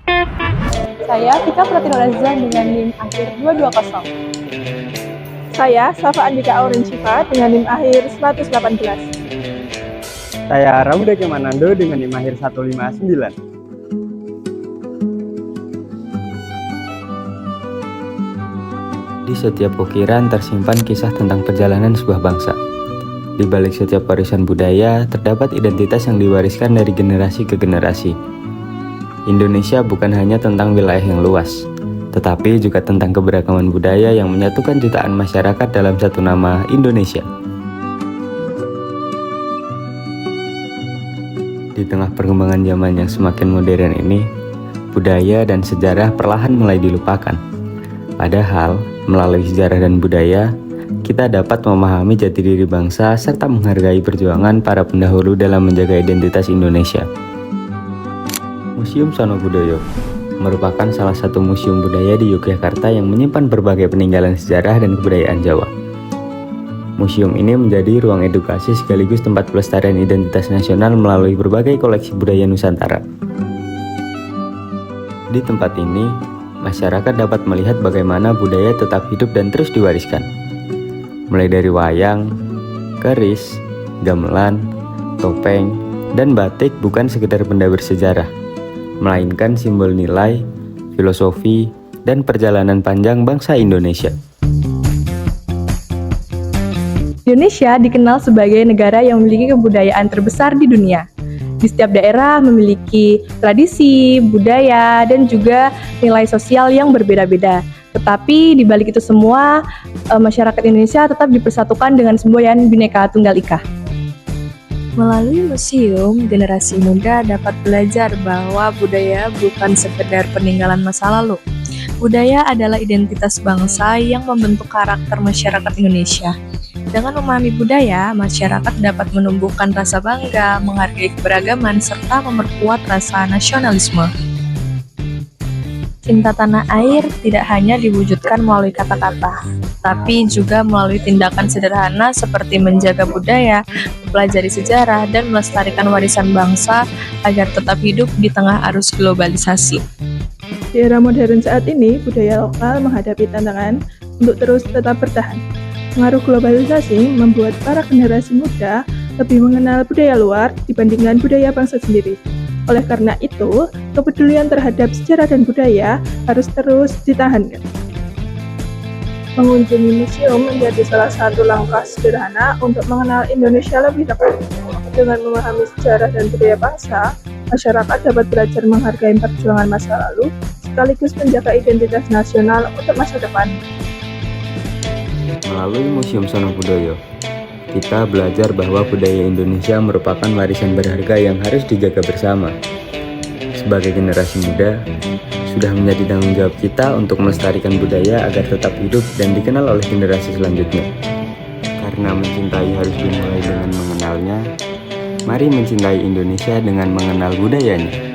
Saya Vika Pratinoreza dengan NIM akhir 220. Saya Safa Andika Aurenshifa dengan NIM akhir 118. Saya Ramuda Kemanando dengan NIM akhir 159. Di setiap ukiran tersimpan kisah tentang perjalanan sebuah bangsa. Di balik setiap warisan budaya, terdapat identitas yang diwariskan dari generasi ke generasi. Indonesia bukan hanya tentang wilayah yang luas, tetapi juga tentang keberagaman budaya yang menyatukan jutaan masyarakat dalam satu nama Indonesia. Di tengah perkembangan zaman yang semakin modern ini, budaya dan sejarah perlahan mulai dilupakan. Padahal, melalui sejarah dan budaya, kita dapat memahami jati diri bangsa serta menghargai perjuangan para pendahulu dalam menjaga identitas Indonesia. Museum Sono Budoyo merupakan salah satu museum budaya di Yogyakarta yang menyimpan berbagai peninggalan sejarah dan kebudayaan Jawa. Museum ini menjadi ruang edukasi sekaligus tempat pelestarian identitas nasional melalui berbagai koleksi budaya Nusantara. Di tempat ini, masyarakat dapat melihat bagaimana budaya tetap hidup dan terus diwariskan. Mulai dari wayang, keris, gamelan, topeng, dan batik bukan sekedar benda bersejarah, melainkan simbol nilai, filosofi, dan perjalanan panjang bangsa Indonesia. Indonesia dikenal sebagai negara yang memiliki kebudayaan terbesar di dunia. Di setiap daerah memiliki tradisi, budaya, dan juga nilai sosial yang berbeda-beda. Tetapi di balik itu semua, masyarakat Indonesia tetap dipersatukan dengan semboyan Bhinneka Tunggal Ika. Melalui museum, generasi muda dapat belajar bahwa budaya bukan sekedar peninggalan masa lalu. Budaya adalah identitas bangsa yang membentuk karakter masyarakat Indonesia. Dengan memahami budaya, masyarakat dapat menumbuhkan rasa bangga, menghargai keberagaman, serta memperkuat rasa nasionalisme. Cinta tanah air tidak hanya diwujudkan melalui kata-kata, tapi juga melalui tindakan sederhana seperti menjaga budaya, mempelajari sejarah, dan melestarikan warisan bangsa agar tetap hidup di tengah arus globalisasi. Di era modern saat ini, budaya lokal menghadapi tantangan untuk terus tetap bertahan. Pengaruh globalisasi membuat para generasi muda lebih mengenal budaya luar dibandingkan budaya bangsa sendiri. Oleh karena itu, kepedulian terhadap sejarah dan budaya harus terus ditahankan. Mengunjungi museum menjadi salah satu langkah sederhana untuk mengenal Indonesia lebih dekat. Dengan memahami sejarah dan budaya bangsa, masyarakat dapat belajar menghargai perjuangan masa lalu, sekaligus menjaga identitas nasional untuk masa depan. Melalui Museum Sono Budoyo, kita belajar bahwa budaya Indonesia merupakan warisan berharga yang harus dijaga bersama. Sebagai generasi muda, sudah menjadi tanggung jawab kita untuk melestarikan budaya agar tetap hidup dan dikenal oleh generasi selanjutnya. Karena mencintai harus dimulai dengan mengenalnya, mari mencintai Indonesia dengan mengenal budayanya.